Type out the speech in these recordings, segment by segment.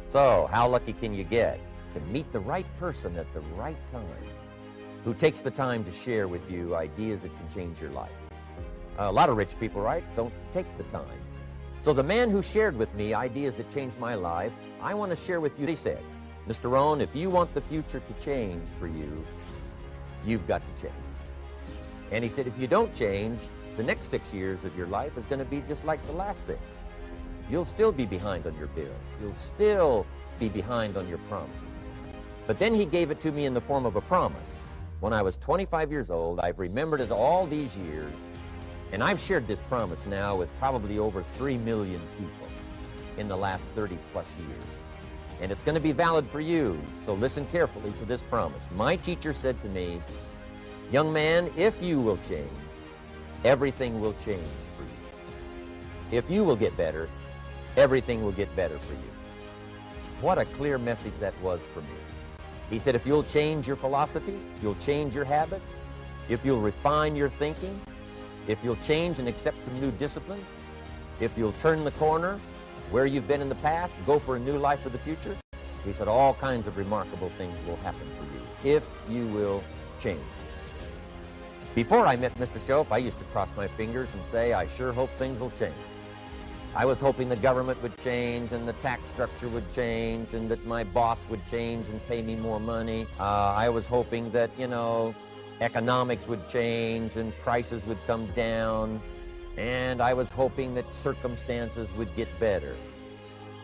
So, how lucky can you get to meet the right person at the right time who takes the time to share with you ideas that can change your life? A lot of rich people, right, don't take the time. So the man who shared with me ideas that changed my life, I want to share with you. He said, Mr. Rohn, if you want the future to change for you, you've got to change. And he said, if you don't change, the next 6 years of your life is going to be just like the last 6. You'll still be behind on your bills. You'll still be behind on your promises. But then he gave it to me in the form of a promise. When I was 25 years old, I've remembered it all these years, and I've shared this promise now with probably over 3 million people in the last 30-plus years. And it's going to be valid for you, so listen carefully to this promise. My teacher said to me, young man, if you will change, everything will change for you. If you will get better, everything will get better for you. What a clear message that was for me. He said, if you'll change your philosophy, if you'll change your habits, if you'll refine your thinking, if you'll change and accept some new disciplines, if you'll turn the corner where you've been in the past, go for a new life for the future, he said all kinds of remarkable things will happen for you if you will change. Before I met Mr. Shoaff, I used to cross my fingers and say, I sure hope things will change. I was hoping the government would change and the tax structure would change and that my boss would change and pay me more money. I was hoping that, economics would change and prices would come down. And I was hoping that circumstances would get better.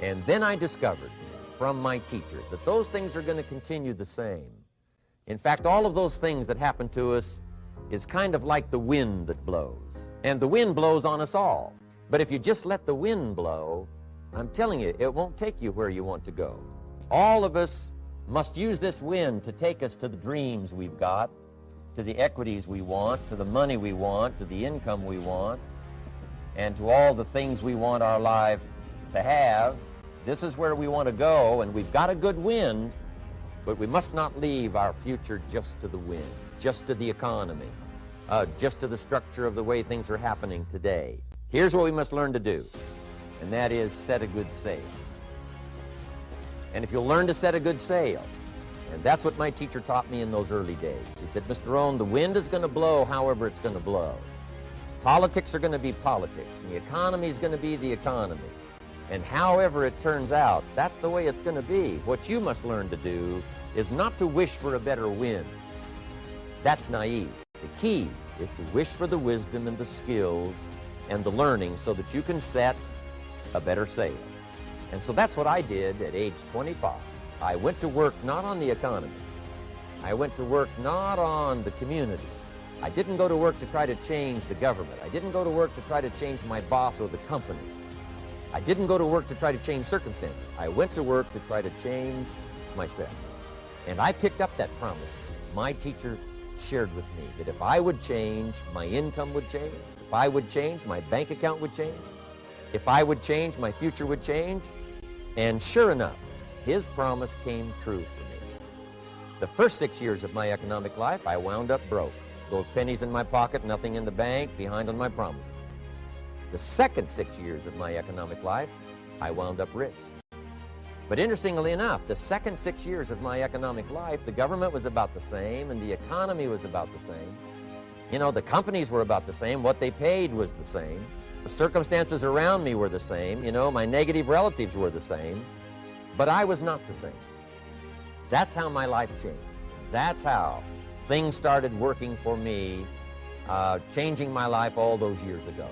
And then I discovered from my teacher that those things are going to continue the same. In fact, all of those things that happen to us is kind of like the wind that blows. And the wind blows on us all. But if you just let the wind blow, I'm telling you, it won't take you where you want to go. All of us must use this wind to take us to the dreams we've got, to the equities we want, to the money we want, to the income we want, and to all the things we want our life to have. This is where we want to go, and we've got a good wind, but we must not leave our future just to the wind, just to the economy, just to the structure of the way things are happening today. Here's what we must learn to do, and that is set a good sail. And if you'll learn to set a good sail, and that's what my teacher taught me in those early days. He said, Mr. Rohn, the wind is going to blow however it's going to blow. Politics are going to be politics, and the economy is going to be the economy. And however it turns out, that's the way it's going to be. What you must learn to do is not to wish for a better wind. That's naive. The key is to wish for the wisdom and the skills and the learning so that you can set a better sail. And so that's what I did at age 25. I went to work not on the economy. I went to work not on the community. I didn't go to work to try to change the government. I didn't go to work to try to change my boss or the company. I didn't go to work to try to change circumstances. I went to work to try to change myself. And I picked up that promise. My teacher shared with me that if I would change, my income would change. If I would change, my bank account would change. If I would change, my future would change. And sure enough, his promise came true for me. The first 6 years of my economic life, I wound up broke. Those pennies in my pocket, nothing in the bank, behind on my promises. The second 6 years of my economic life, I wound up rich. But interestingly enough, the second 6 years of my economic life, the government was about the same and the economy was about the same. The companies were about the same. What they paid was the same. The circumstances around me were the same. My negative relatives were the same. But I was not the same. That's how my life changed. That's how things started working for me, changing my life all those years ago.